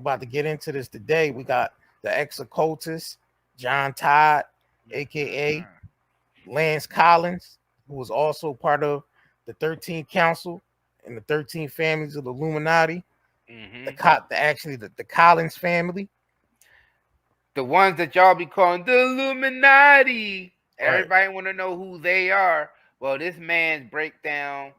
about to get into this today. We got the ex-occultist John Todd, aka Lance Collins, who was also part of the 13th Council and the 13 families of the Illuminati. The Collins family. The ones that y'all be calling the Illuminati. Right. Everybody want to know who they are. Well, this man's break down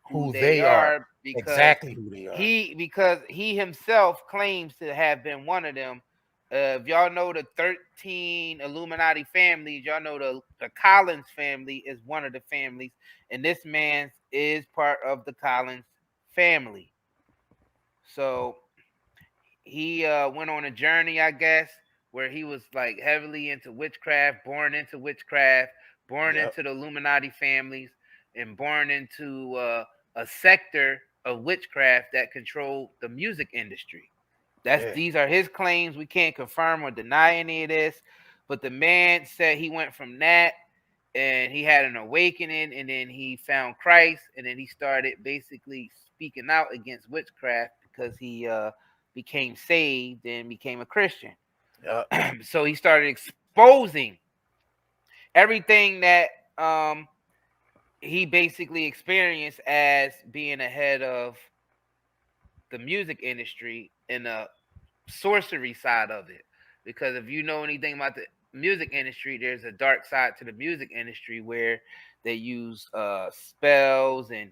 who they are because exactly who they are. Because he himself claims to have been one of them. If y'all know the 13 Illuminati families, y'all know the Collins family is one of the families, and this man is part of the Collins family. So he went on a journey, I guess, where he was like heavily into witchcraft, born into witchcraft, born into the Illuminati families, and born into a sector of witchcraft that controlled the music industry. These are his claims. We can't confirm or deny any of this, but the man said he went from that and he had an awakening, and then he found Christ, and then he started basically speaking out against witchcraft because he became saved and became a Christian. So he started exposing everything that he basically experienced as being ahead of the music industry and the sorcery side of it. Because if you know anything about the music industry, there's a dark side to the music industry where they use spells and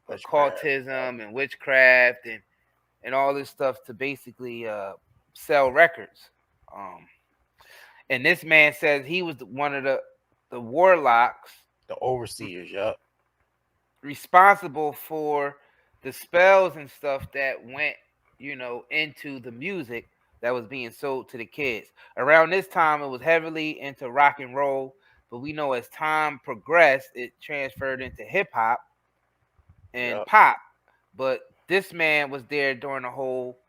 occultism and witchcraft and all this stuff to basically sell records. And this man says he was one of the warlocks, the overseers, responsible for the spells and stuff that went, into the music that was being sold to the kids. Around this time, it was heavily into rock and roll, but we know as time progressed, it transferred into hip hop and pop. But this man was there during the whole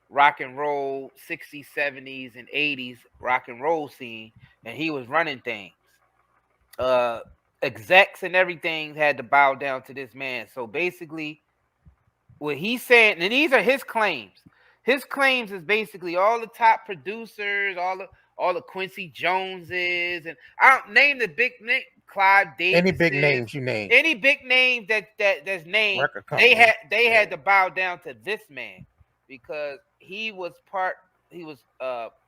rock and roll 60s, 70s, and 80s rock and roll scene, and he was running things. Execs and everything had to bow down to this man. So basically, what he's saying, and these are his claims. His claims is basically all the top producers, all the Quincy Joneses, and I don't name the big name, Clive Davis. Any big names you name. Any big name that's named, they had to bow down to this man because he was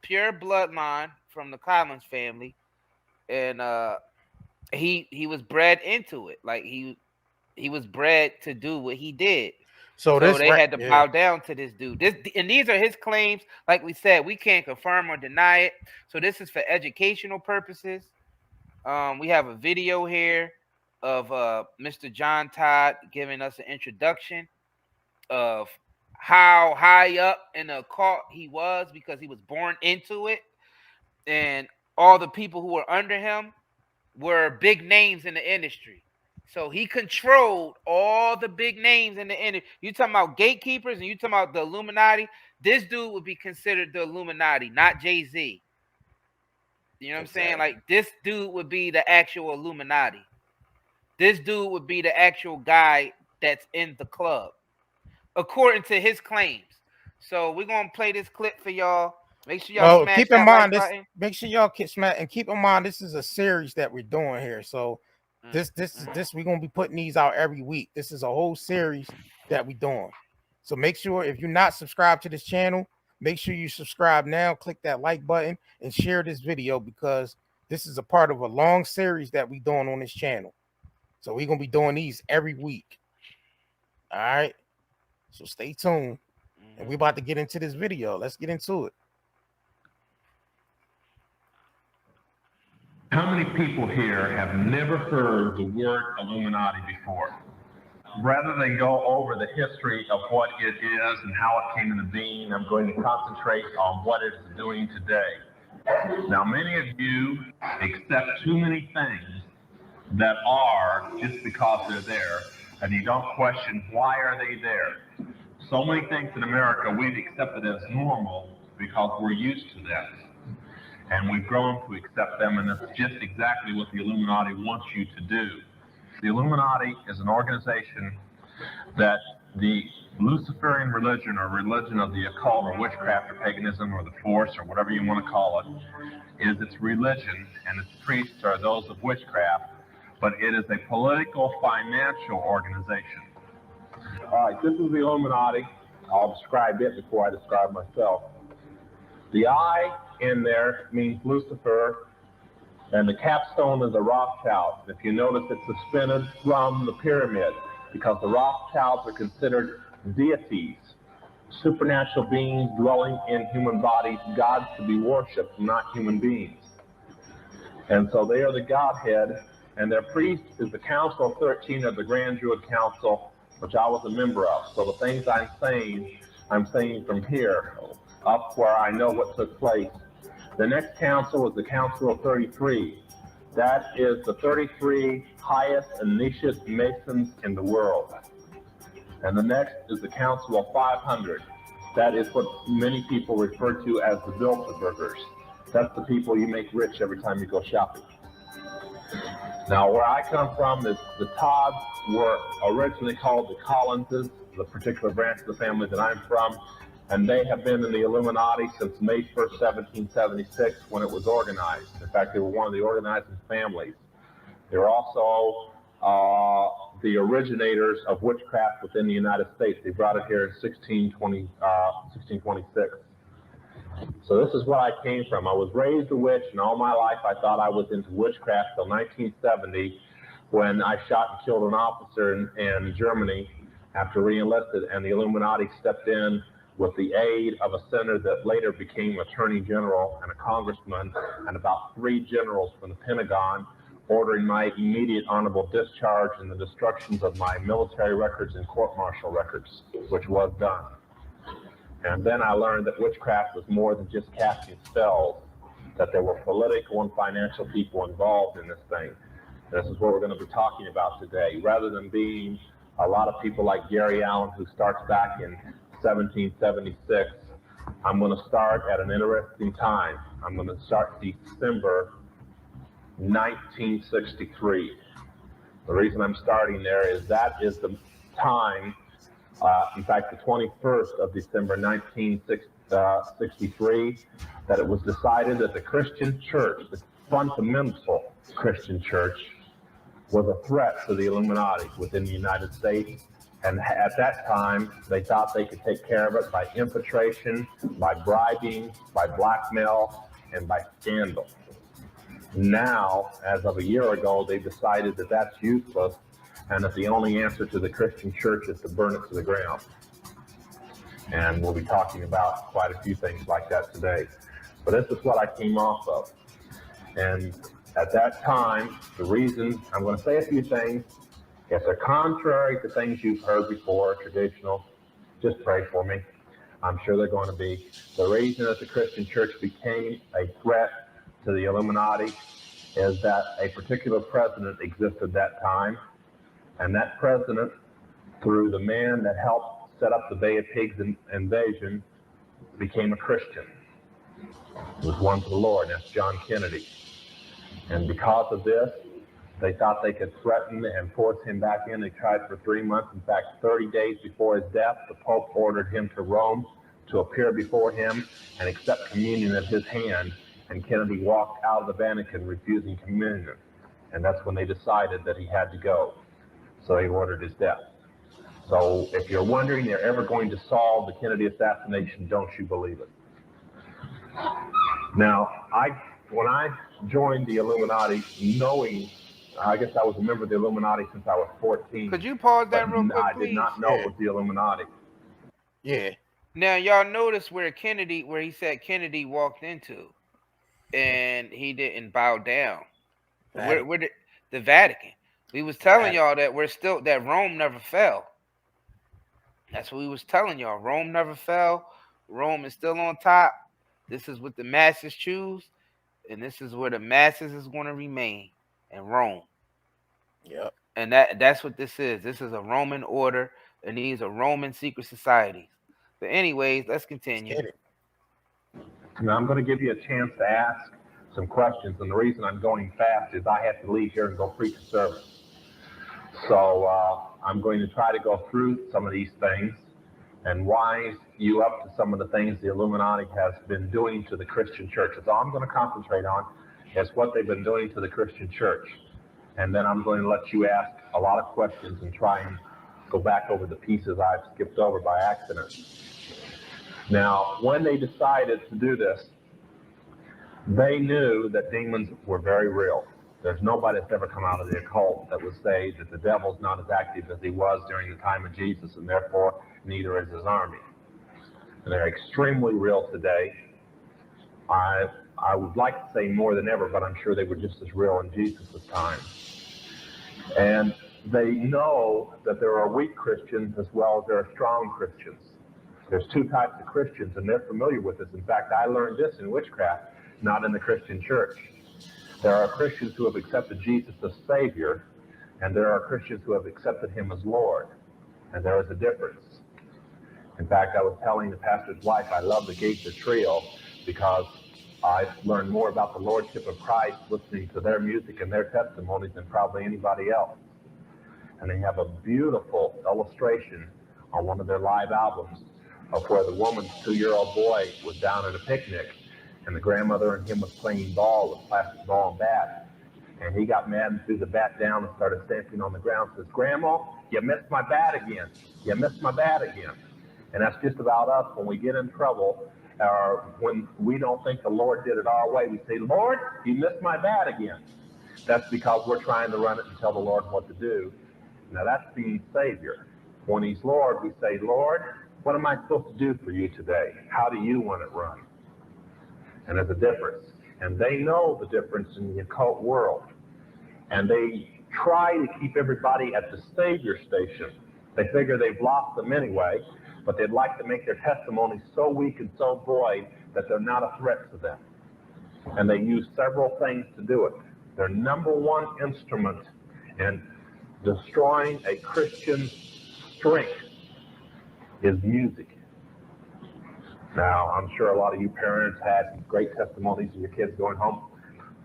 pure bloodline from the Collins family, and he was bred into it. Like he was bred to do what he did. So they had to bow down to this dude. And these are his claims. Like we said, we can't confirm or deny it. So this is for educational purposes. We have a video here of Mr. John Todd giving us an introduction of how high up in the occult he was because he was born into it. And all the people who were under him were big names in the industry. So he controlled all the big names in the industry. You talking about gatekeepers and you talking about the Illuminati. This dude would be considered the Illuminati, not Jay-Z. You know what I'm saying? Like, this dude would be the actual Illuminati. This dude would be the actual guy that's in the club, according to his claims. So we're going to play this clip for y'all. Make sure y'all smash that like button. Make sure y'all smash, and keep in mind this is a series that we're doing here. So this we're gonna be putting these out every week. This is a whole series that we're doing. So make sure if you're not subscribed to this channel, make sure you subscribe now. Click that like button and share this video because this is a part of a long series that we're doing on this channel. So we're gonna be doing these every week. All right. So stay tuned, and we're about to get into this video. Let's get into it. How many people here have never heard the word Illuminati before? Rather than go over the history of what it is and how it came into being, I'm going to concentrate on what it's doing today. Now, many of you accept too many things that are just because they're there, and you don't question why are they there. So many things in America we've accepted as normal because we're used to them. And we've grown to accept them, and that's just exactly what the Illuminati wants you to do. The Illuminati is an organization that the Luciferian religion, or religion of the occult, or witchcraft, or paganism, or the force, or whatever you want to call it, is its religion, and its priests are those of witchcraft, but it is a political, financial organization. All right, this is the Illuminati. I'll describe it before I describe myself. The I in there means Lucifer, and the capstone is the Rothschild. If you notice, it's suspended from the pyramid, because the Rothschilds are considered deities, supernatural beings dwelling in human bodies, gods to be worshipped, not human beings. And so they are the Godhead, and their priest is the Council of 13 of the Grand Druid Council, which I was a member of. So the things I'm saying from here up where I know what took place. The next council is the Council of 33. That is the 33 highest and nichest Masons in the world. And the next is the Council of 500. That is what many people refer to as the Bilderbergers. That's the people you make rich every time you go shopping. Now, where I come from is the Todds were originally called the Collinses, the particular branch of the family that I'm from, and they have been in the Illuminati since May 1st, 1776, when it was organized. In fact, they were one of the organizing families. They were also the originators of witchcraft within the United States. They brought it here in 1626. So this is what I came from. I was raised a witch, and all my life I thought I was into witchcraft till 1970, when I shot and killed an officer in Germany after re-enlisted, and the Illuminati stepped in with the aid of a senator that later became Attorney General and a congressman, and about 3 generals from the Pentagon, ordering my immediate honorable discharge and the destructions of my military records and court-martial records, which was done. And then I learned that witchcraft was more than just casting spells, that there were political and financial people involved in this thing. This is what we're going to be talking about today. Rather than being a lot of people like Gary Allen, who starts back in 1776, I'm going to start at an interesting time. I'm going to start December 1963. The reason I'm starting there is that is the time, in fact, the 21st of December 1963, that it was decided that the Christian church, the fundamental Christian church, was a threat to the Illuminati within the United States. And at that time, they thought they could take care of it by infiltration, by bribing, by blackmail, and by scandal. Now, as of a year ago, they decided that that's useless, and that the only answer to the Christian church is to burn it to the ground. And we'll be talking about quite a few things like that today. But this is what I came off of. And at that time, the reason, I'm going to say a few things. If they're contrary to things you've heard before, traditional, just pray for me. I'm sure they're going to be. The reason that the Christian church became a threat to the Illuminati is that a particular president existed that time, and that president, through the man that helped set up the Bay of Pigs invasion, became a Christian. It was one for the Lord, and that's John Kennedy. And because of this, they thought they could threaten and force him back in. They tried for 3 months. In fact, 30 days before his death, the Pope ordered him to Rome to appear before him and accept communion at his hand. And Kennedy walked out of the Vatican refusing communion. And that's when they decided that he had to go. So he ordered his death. So if you're wondering they're ever going to solve the Kennedy assassination, don't you believe it? Now, when I joined the Illuminati, knowing, I guess I was a member of the Illuminati since I was 14. Could you pause that real quick, please? I did not know it was the Illuminati. Yeah. Now, y'all notice where he said Kennedy walked into, and he didn't bow down. Where the Vatican. We was telling y'all that that Rome never fell. That's what we was telling y'all. Rome never fell. Rome is still on top. This is what the masses choose, and this is where the masses is going to remain, in Rome. Yep. And that's what this is. This is a Roman order, and these are Roman secret societies. But anyways, let's continue. Now, I'm going to give you a chance to ask some questions, and the reason I'm going fast is I have to leave here and go preach a service. So I'm going to try to go through some of these things and wise you up to some of the things the Illuminati has been doing to the Christian church. That's all I'm going to concentrate on is what they've been doing to the Christian church. And then I'm going to let you ask a lot of questions and try and go back over the pieces I've skipped over by accident. Now, when they decided to do this, they knew that demons were very real. There's nobody that's ever come out of the occult that would say that the devil's not as active as he was during the time of Jesus, and therefore neither is his army. And they're extremely real today. I would like to say more than ever, but I'm sure they were just as real in Jesus' time. And they know that there are weak Christians as well as there are strong Christians. There's two types of Christians, and they're familiar with this. In fact, I learned this in witchcraft, not in the Christian church. There are Christians who have accepted Jesus as Savior, and there are Christians who have accepted him as Lord. And there is a difference. In fact, I was telling the pastor's wife I love the Gaither Trio because I've learned more about the Lordship of Christ listening to their music and their testimonies than probably anybody else. And they have a beautiful illustration on one of their live albums of where the woman's 2-year-old boy was down at a picnic, and the grandmother and him was playing ball with plastic ball and bat. And he got mad and threw the bat down and started stamping on the ground and says, "Grandma, you missed my bat again. You missed my bat again." And that's just about us when we get in trouble, or when we don't think the Lord did it our way. We say, "Lord, you missed my bat again." That's because we're trying to run it and tell the Lord what to do. Now that's being Savior. When he's Lord, we say, "Lord, what am I supposed to do for you today? How do you want it run?" And there's a difference. And they know the difference in the occult world. And they try to keep everybody at the Savior station. They figure they've lost them anyway, but they'd like to make their testimony so weak and so void that they're not a threat to them. And they use several things to do it. Their number one instrument in destroying a Christian's strength is music. Now, I'm sure a lot of you parents had great testimonies of your kids going home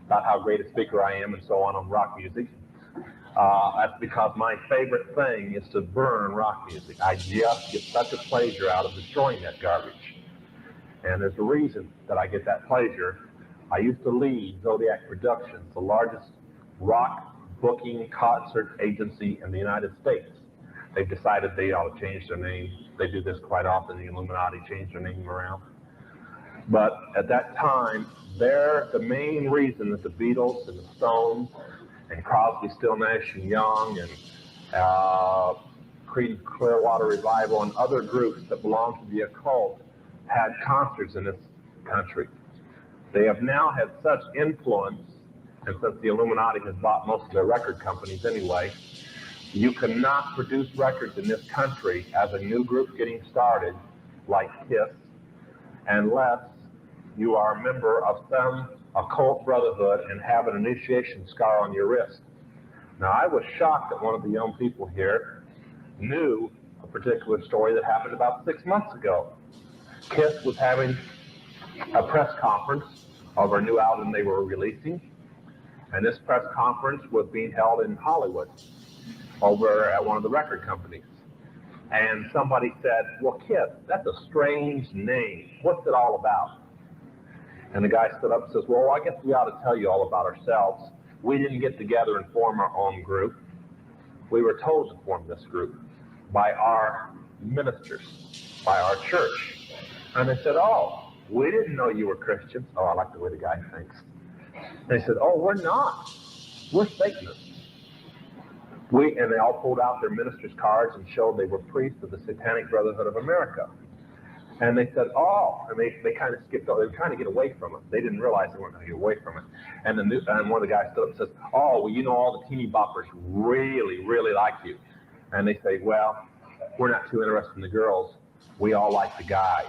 about how great a speaker I am and so on rock music. That's because my favorite thing is to burn rock music. I just get such a pleasure out of destroying that garbage. And there's a reason that I get that pleasure. I used to lead Zodiac Productions, the largest rock booking concert agency in the United States. They've decided they ought to change their name. They do this quite often. The Illuminati change their name around. But at that time, they're the main reason that the Beatles and the Stones and Crosby, Still, Nash and Young and Creedence Clearwater Revival and other groups that belong to the occult had concerts in this country. They have now had such influence, and since the Illuminati has bought most of their record companies anyway, you cannot produce records in this country as a new group getting started, like KISS, unless you are a member of some occult brotherhood and have an initiation scar on your wrist. Now, I was shocked that one of the young people here knew a particular story that happened about 6 months ago. KISS was having a press conference of our new album they were releasing, and this press conference was being held in Hollywood over at one of the record companies. And somebody said, "Well, KISS, that's a strange name. What's it all about?" And the guy stood up and says, "Well, I guess we ought to tell you all about ourselves. We didn't get together and form our own group. We were told to form this group by our ministers, by our church." And they said, "Oh, we didn't know you were Christians." Oh, I like the way the guy thinks. They said, "Oh, we're not. We're Satanists." And they all pulled out their ministers' cards and showed they were priests of the Satanic Brotherhood of America. And they said, "Oh," and they kind of skipped over. They were trying to get away from it. They didn't realize they weren't going to get away from it. And one of the guys stood up and says, "Oh, well, you know, all the teeny boppers really, really like you." And they say, "Well, we're not too interested in the girls. We all like the guys."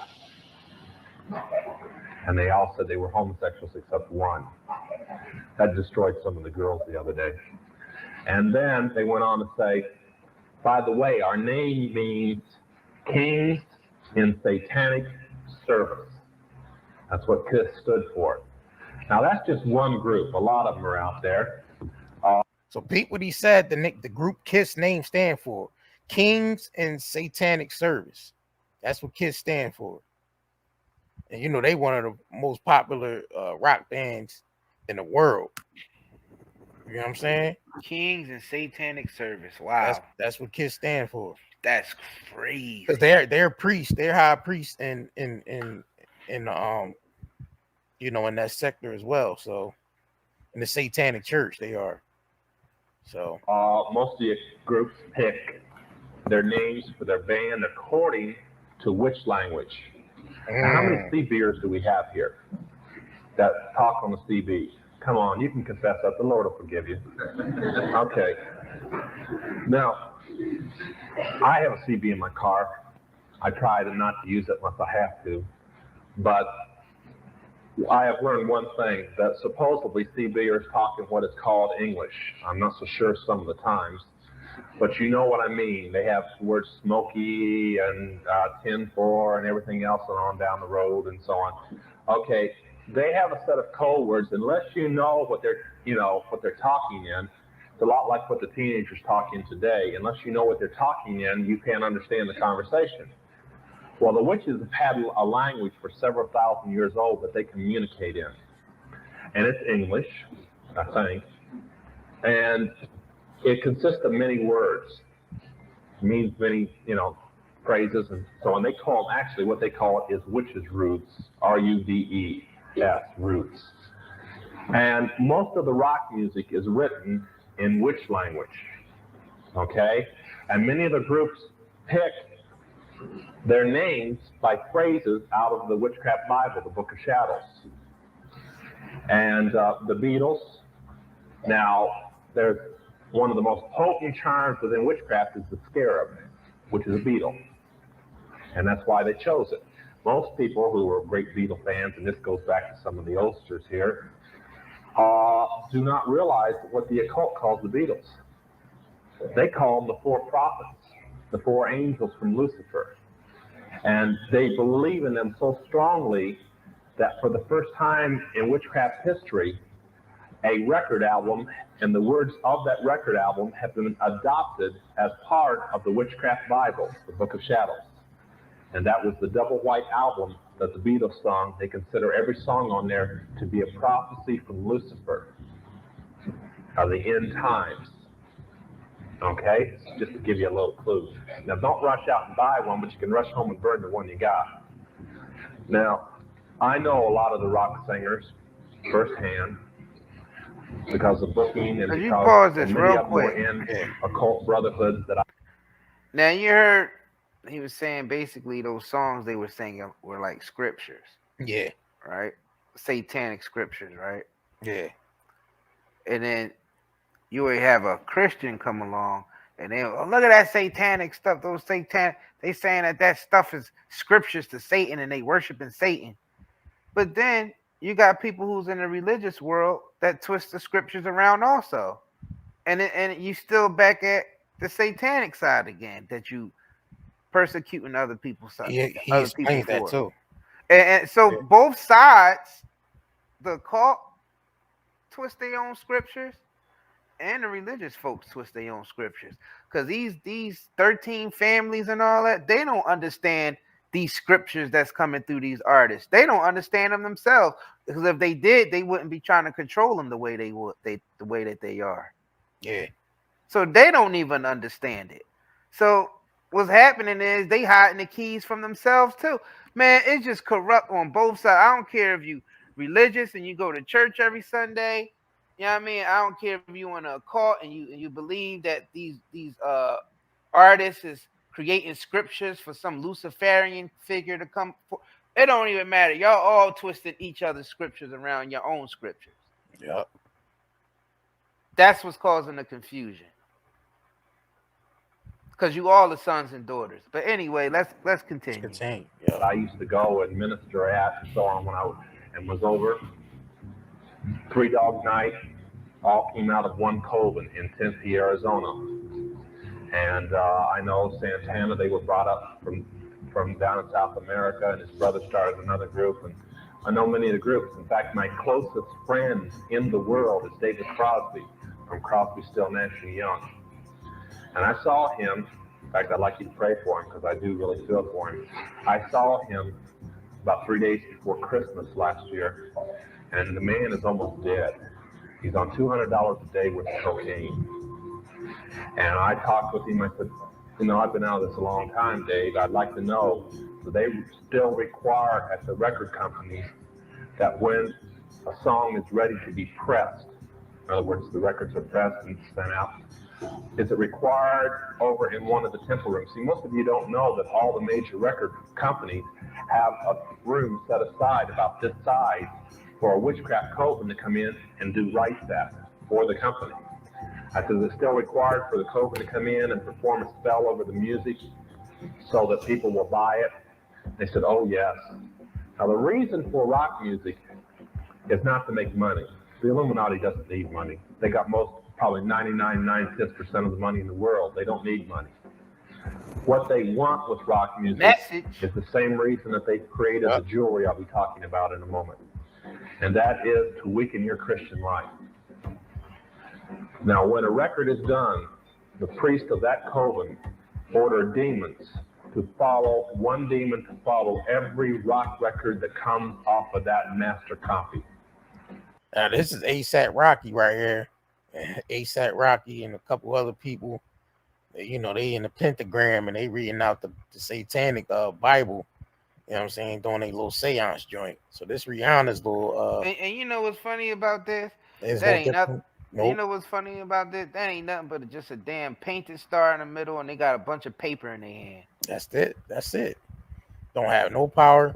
And they all said they were homosexuals except one. That destroyed some of the girls the other day. And then they went on to say, "By the way, our name means Kings in Satanic Service." That's what KISS stood for. Now, that's just one group. A lot of them are out there. So Pete, what he said, the group KISS name stand for Kings in Satanic Service. That's what KISS stand for. And you know they one of the most popular rock bands in the world. You know what I'm saying? Kings in Satanic Service. Wow. That's what KISS stand for. That's crazy. Because they're priests, they're high priests in you know, in that sector as well. So in the Satanic Church they are. So most of the groups pick their names for their band according to which language. Now, how many CBers do we have here that talk on the CB? Come on, you can confess that. The Lord will forgive you. Okay. Now, I have a CB in my car. I try not to use it unless I have to. But I have learned one thing, that supposedly CBers talk in what is called English. I'm not so sure some of the times, but you know what I mean. They have words smoky and 10-4 and everything else and on down the road and so on. Okay, they have a set of code words. Unless you know what they're talking in, it's a lot like what the teenagers talk in today. Unless you know what they're talking in, you can't understand the conversation. Well, the witches have had a language for several thousand years old that they communicate in. And it's English, I think. And it consists of many words. It means many, phrases and so on. They call them, actually, what they call it is witches' roots, R-U-D-E-S, roots. And most of the rock music is written in witch language, okay? And many of the groups pick their names by phrases out of the Witchcraft Bible, the Book of Shadows. And the Beatles, now, there's one of the most potent charms within witchcraft is the scarab, which is a beetle. And that's why they chose it. Most people who are great Beatle fans, and this goes back to some of the oldsters here, do not realize what the occult calls the Beatles. They call them the four prophets, the four angels from Lucifer. And they believe in them so strongly that for the first time in witchcraft history, a record album and the words of that record album have been adopted as part of the Witchcraft Bible, the Book of Shadows. And that was the double white album that the Beatles sung. They consider every song on there to be a prophecy from Lucifer of the end times. Okay, just to give you a little clue. Now, don't rush out and buy one, but you can rush home and burn the one you got. Now, I know a lot of the rock singers firsthand because of booking and Could because you pause this many real of them were quick? in occult brotherhoods that I. Now you heard he was saying basically those songs they were singing were like scriptures. Yeah. Right? Satanic scriptures, right? Yeah. And then you would have a Christian come along and they look at that satanic stuff. Those satanic, they saying that stuff is scriptures to Satan and they worshiping Satan. But then you got people who's in the religious world that twist the scriptures around also. And you still back at the satanic side again, that you persecuting other people's side. He explains that too. And so both sides, the cult twist their own scriptures, and the religious folks twist their own scriptures. Because these 13 families and all that, they don't understand these scriptures that's coming through these artists. They don't understand them themselves. Because if they did, they wouldn't be trying to control them the way they would, the way that they are. Yeah. So they don't even understand it. So what's happening is they hiding the keys from themselves too. Man, it's just corrupt on both sides. I don't care if you religious and you go to church every Sunday. You know what I mean? I don't care if you in a cult and you believe that these artists is creating scriptures for some Luciferian figure to come for. It don't even matter. Y'all all twisted each other's scriptures around your own scriptures. Yep. That's what's causing the confusion. Because you all are sons and daughters. But anyway, let's continue. Yep. I used to go and minister at and so on when I was over. 3 Dog Night all came out of one coven in Tempe, Arizona. And I know Santana, they were brought up from down in South America, and his brother started another group. And I know many of the groups. In fact, my closest friend in the world is David Crosby from Crosby, Still, Nash & Young. And I saw him, in fact, I'd like you to pray for him because I do really feel for him. I saw him about 3 days before Christmas last year, and the man is almost dead. He's on $200 a day with cocaine. And I talked with him. I said, I've been out of this a long time, Dave. I'd like to know, do they still require at the record companies that when a song is ready to be pressed, in other words, the records are pressed and sent out, is it required over in one of the temple rooms? See, most of you don't know that all the major record companies have a room set aside about this size for a witchcraft coven to come in and do rights at for the company. I said, is it still required for the coven to come in and perform a spell over the music so that people will buy it? They said, oh, yes. Now, the reason for rock music is not to make money. The Illuminati doesn't need money. They got probably 99.9% of the money in the world. They don't need money. What they want with rock music is the same reason that they created the jewelry I'll be talking about in a moment. And that is to weaken your Christian life. Now, when a record is done, the priest of that coven ordered demons to follow, one demon to follow every rock record that comes off of that master copy. Now, this is ASAP Rocky right here. ASAP Rocky and a couple other people. They in the pentagram and they reading out the satanic Bible. You know what I'm saying? Doing a little seance joint. So this Rihanna's little and you know what's funny about this? That ain't nothing. Nope. You know what's funny about this? That ain't nothing but just a damn painted star in the middle, and they got a bunch of paper in their hand. That's it. Don't have no power.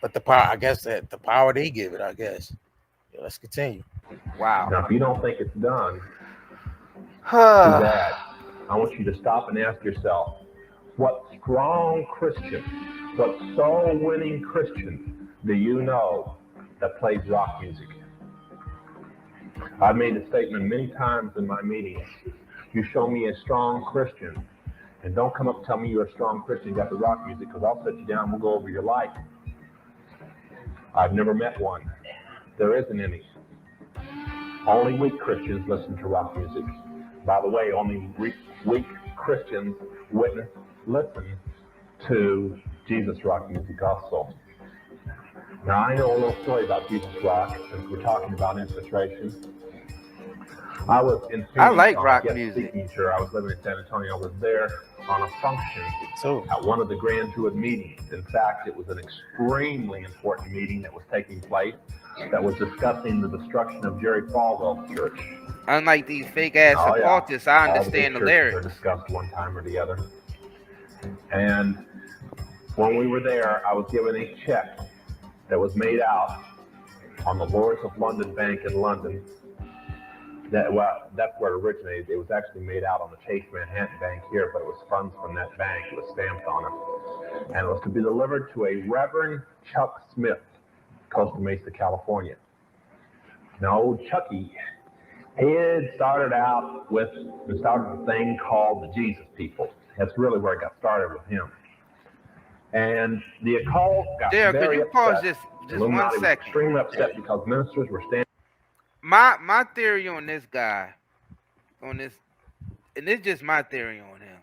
But the power, I guess that the power they give it, I guess. Yeah, let's continue. Wow. Now, if you don't think it's done, too bad. I want you to stop and ask yourself, what strong Christian, what soul-winning Christian do you know that plays rock music? I've made the statement many times in my meetings. You show me a strong Christian, and don't come up and tell me you're a strong Christian, you got the rock music, because I'll sit you down and we'll go over your life. I've never met one. There isn't any. Only weak Christians listen to rock music. By the way, only weak Christians listen to Jesus rock music also. Now, I know a little story about Jesus rock, since we're talking about infiltration. I was in Phoenix, I like rock music. I was living in San Antonio. I was there on a function at one of the Grand Druid meetings. In fact, it was an extremely important meeting that was taking place that was discussing the destruction of Jerry Falwell's church. Unlike these fake ass occultists, I understand the lyrics. All the discussed one time or the other. And when we were there, I was given a check that was made out on the Lords of London Bank in London. That's where it originated. It was actually made out on the Chase Manhattan Bank here, but it was funds from that bank. It was stamped on it. And it was to be delivered to a Reverend Chuck Smith, Costa Mesa, California. Now, old Chucky, he had started out with a thing called the Jesus People. That's really where it got started with him. And the occult got very upset. Pause just 1 second? Extremely upset because ministers were standing. My theory on this guy, and it's just my theory on him.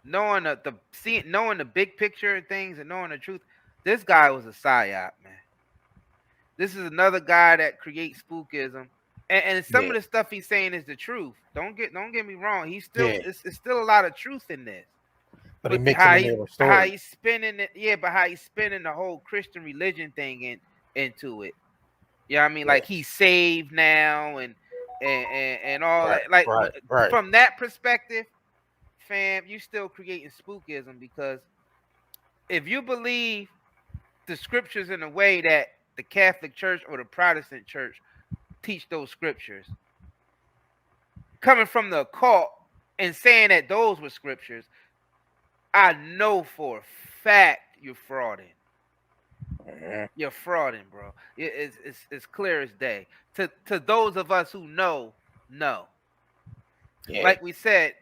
Knowing the big picture of things and knowing the truth, this guy was a psyop, man. This is another guy that creates spookism, and some of the stuff he's saying is the truth. Don't get me wrong. He's still it's still a lot of truth in this. But how he's spinning it, but how he's spinning the whole Christian religion thing into it. You know what I mean? Like he's saved now and all that. Like from that perspective, fam, you still creating spookism, because if you believe the scriptures in a way that the Catholic Church or the Protestant Church teach those scriptures, coming from the occult and saying that those were scriptures, I know for a fact you're frauding. You're frauding, bro. It's clear as day. To those of us who know. Like we said,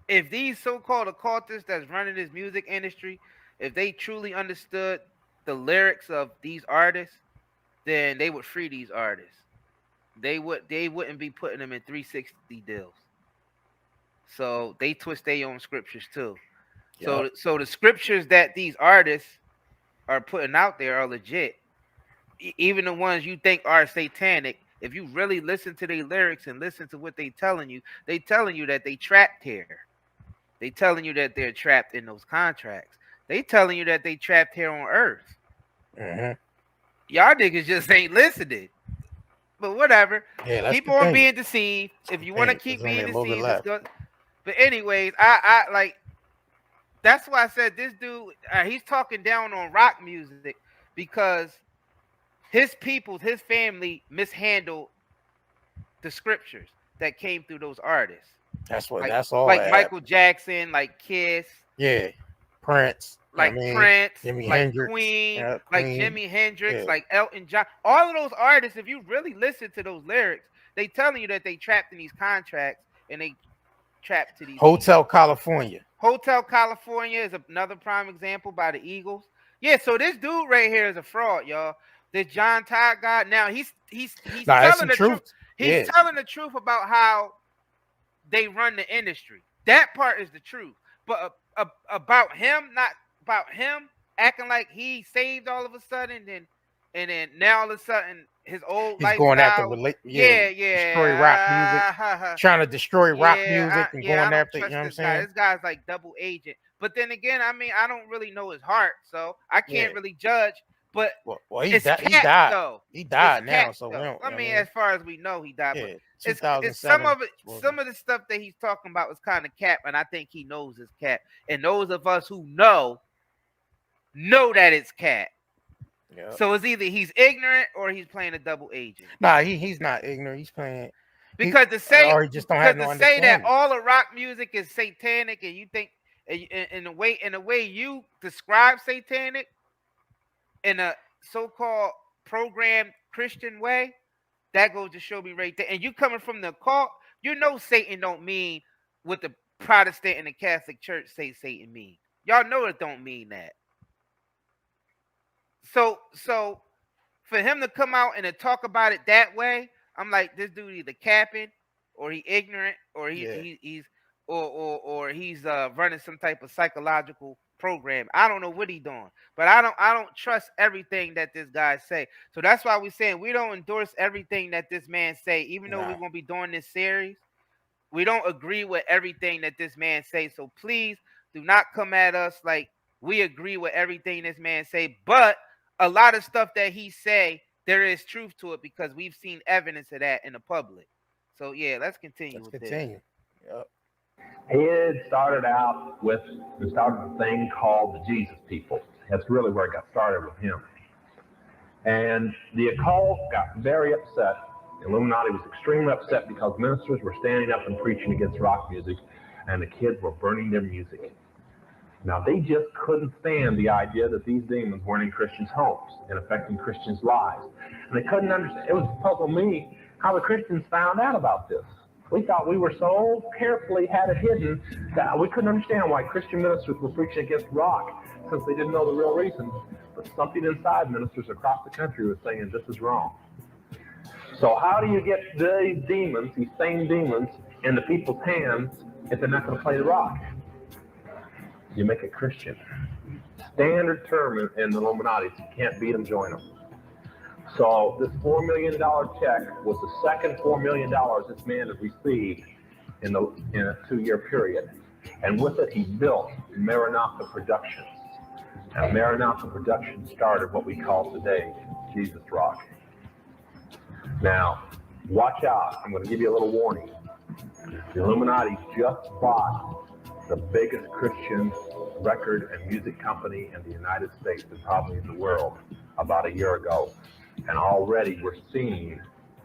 if these so-called occultists that's running this music industry, if they truly understood the lyrics of these artists, then they would free these artists. they wouldn't be putting them in 360 deals. So they twist their own scriptures too. Yep. So the scriptures that these artists are putting out there are legit. Even the ones you think are satanic, if you really listen to their lyrics and listen to what they telling you that they trapped here. They telling you that they're trapped in those contracts. They telling you that they trapped here on Earth. Mm-hmm. Y'all niggas just ain't listening. But whatever. Yeah, let's Keep on continue. being deceived. If you want to keep There's only being a little bit deceived, left. it's good. But anyways, I like. That's why I said this dude. He's talking down on rock music because his people, his family, mishandled the scriptures that came through those artists. That's what. Like, That's all. Like that Michael happened. Jackson, like Kiss. Yeah, Prince. Like Prince, Jimi like Hendrix, Queen, yeah, like Queen. Jimi Hendrix, Yeah. like Elton John. All of those artists, if you really listen to those lyrics, they telling you that they trapped in these contracts and they trapped to these Hotel California. Hotel California is another prime example by the Eagles. Yeah, so this dude right here is a fraud, y'all. This John Todd guy. Now he's telling the truth. He's telling the truth about how they run the industry. That part is the truth. But about him, not about him acting like he saved all of a sudden, and then now all of a sudden his old He's lifestyle. going after destroy rock music, trying to destroy rock music and going after. You know what I'm saying? This guy's like double agent. But then again, I mean, I don't really know his heart, so I can't really judge. But he died. Though. He died now, so I mean, as far as we know, he died. Yeah, but it's some of the stuff that he's talking about is kind of cap, and I think he knows it's cap. And those of us who know that it's cap. Yep. So it's either he's ignorant or he's playing a double agent. Nah, he's not ignorant. He's playing because to say or he just don't have no say that all the rock music is satanic, and you think in the way you describe satanic in a so-called programmed Christian way, that goes to show me right there. And you coming from the occult, you know Satan don't mean what the Protestant and the Catholic Church say Satan mean. Y'all know it don't mean that. So for him to come out and to talk about it that way, I'm like, this dude either capping or he ignorant or he's running some type of psychological program. I don't know what he's doing, but I don't trust everything that this guy say. So that's why we're saying we don't endorse everything that this man say, even though we're gonna be doing this series. We don't agree with everything that this man say. So please do not come at us like we agree with everything this man say. But a lot of stuff that he say, there is truth to it because we've seen evidence of that in the public. So yeah, let's continue. Yep. He had started out with a thing called the Jesus people. That's really where it got started with him. And the occult got very upset. The Illuminati was extremely upset because ministers were standing up and preaching against rock music, and the kids were burning their music. Now, they just couldn't stand the idea that these demons weren't in Christians' homes and affecting Christians' lives. And they couldn't understand. It was puzzling me how the Christians found out about this. We thought we were so carefully had it hidden that we couldn't understand why Christian ministers were preaching against rock since they didn't know the real reason. But something inside ministers across the country was saying this is wrong. So how do you get these demons, these same demons, into people's hands if they're not going to play the rock? You make it Christian. Standard term in the Illuminati, if you can't beat them, join them. So this $4 million check was the second $4 million this man had received in a 2-year period. And with it, he built Maranatha Productions. And Maranatha Productions started what we call today Jesus Rock. Now, watch out. I'm going to give you a little warning. The Illuminati just bought the biggest Christian record and music company in the United States and probably in the world about a year ago. And already we're seeing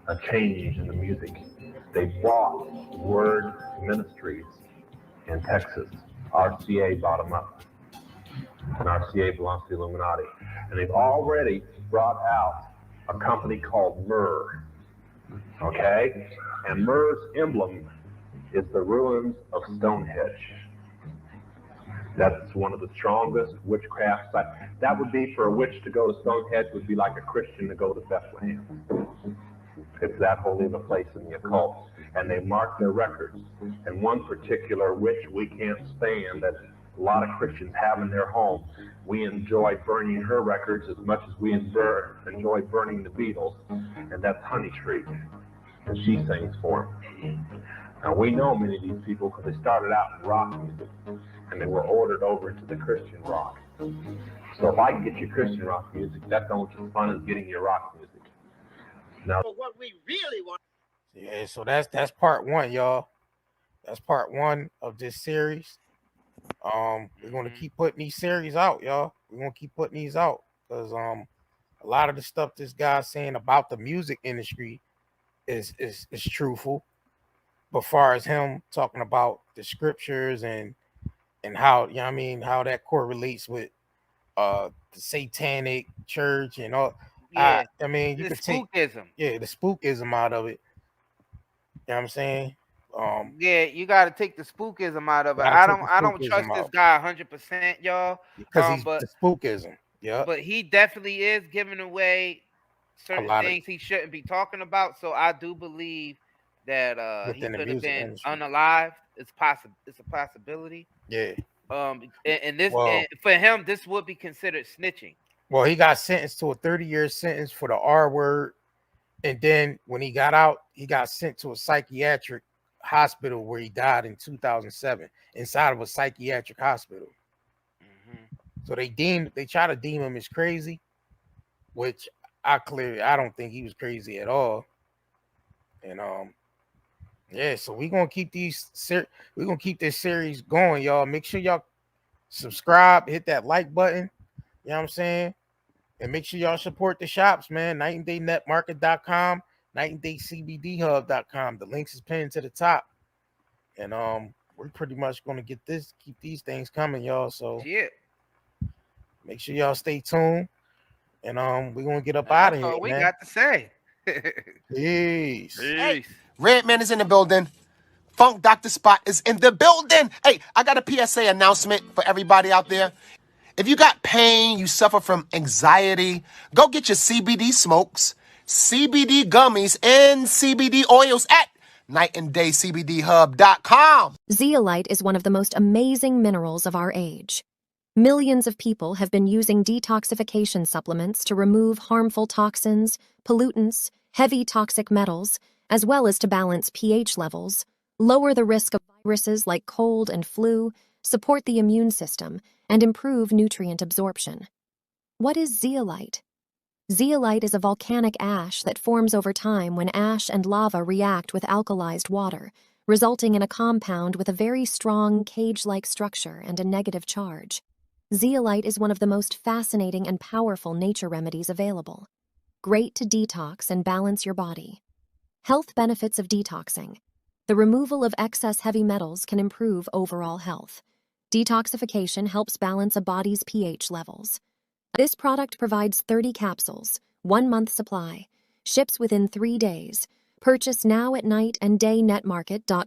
a change in the music. They bought Word Ministries in Texas. RCA bought them up. And RCA belongs to the Illuminati. And they've already brought out a company called Myrrh. Okay? And Myrrh's emblem is the ruins of Stonehenge. That's one of the strongest witchcraft sites. That would be for a witch to go to Stonehenge would be like a Christian to go to Bethlehem. It's that holy of a place in the occult. And they mark their records. And one particular witch we can't stand that a lot of Christians have in their home, we enjoy burning her records as much as we enjoy burning the Beatles, and that's Honey Tree. And she sings for them. Now, we know many of these people because they started out in rock music, and they were ordered over into the Christian rock. So if I can get you Christian rock music, that's almost as fun as getting your rock music. Now, what we really want. Yeah, so that's part one, y'all. That's part one of this series. We're gonna keep putting these series out, y'all. We're gonna keep putting these out because a lot of the stuff this guy's saying about the music industry is truthful. But far as him talking about the scriptures and how, you know what I mean, how that correlates with the satanic church and all. Yeah, I mean, you the could take spookism. the spookism out of it. You know what I'm saying? Yeah, you got to take the spookism out of it. Gotta I take the don't trust spookism this out. guy 100%, y'all. Because he's but the spookism. Yeah. but he definitely is giving away certain lot of- things he shouldn't be talking about. So I do believe that he Within the could have music been industry. unalived. It's a possibility. Yeah. And this Well- and for him, this would be considered snitching. Well, he got sentenced to a 30-year sentence for the R word. And then when he got out, he got sent to a psychiatric hospital where he died in 2007 inside of a psychiatric hospital. So they try to deem him as crazy, which I don't think he was crazy at all. And yeah, so we're gonna keep this series going, y'all. Make sure y'all subscribe, hit that like button, you know what I'm saying? And make sure y'all support the shops, man. NightandDayNetMarket.com, NightandDayCBDHub.com. The links is pinned to the top. And we're pretty much gonna keep these things coming, y'all. So Yeah. make sure y'all stay tuned. And we're gonna get up out of That's here, all we man. got to say. Peace. Hey, Peace. Redman is in the building. Funk Dr. Spot is in the building. Hey, I got a PSA announcement for everybody out there. If you got pain, you suffer from anxiety, go get your CBD smokes, CBD gummies, and CBD oils at nightanddaycbdhub.com. Zeolite is one of the most amazing minerals of our age. Millions of people have been using detoxification supplements to remove harmful toxins, pollutants, heavy toxic metals, as well as to balance pH levels, lower the risk of viruses like cold and flu, support the immune system, and improve nutrient absorption. What is zeolite? Zeolite is a volcanic ash that forms over time when ash and lava react with alkalized water, resulting in a compound with a very strong cage-like structure and a negative charge. Zeolite is one of the most fascinating and powerful nature remedies available. Great to detox and balance your body. Health benefits of detoxing. The removal of excess heavy metals can improve overall health. Detoxification helps balance a body's pH levels. This product provides 30 capsules, 1 month supply, ships within 3 days. Purchase now at nightanddayNetMarket.com.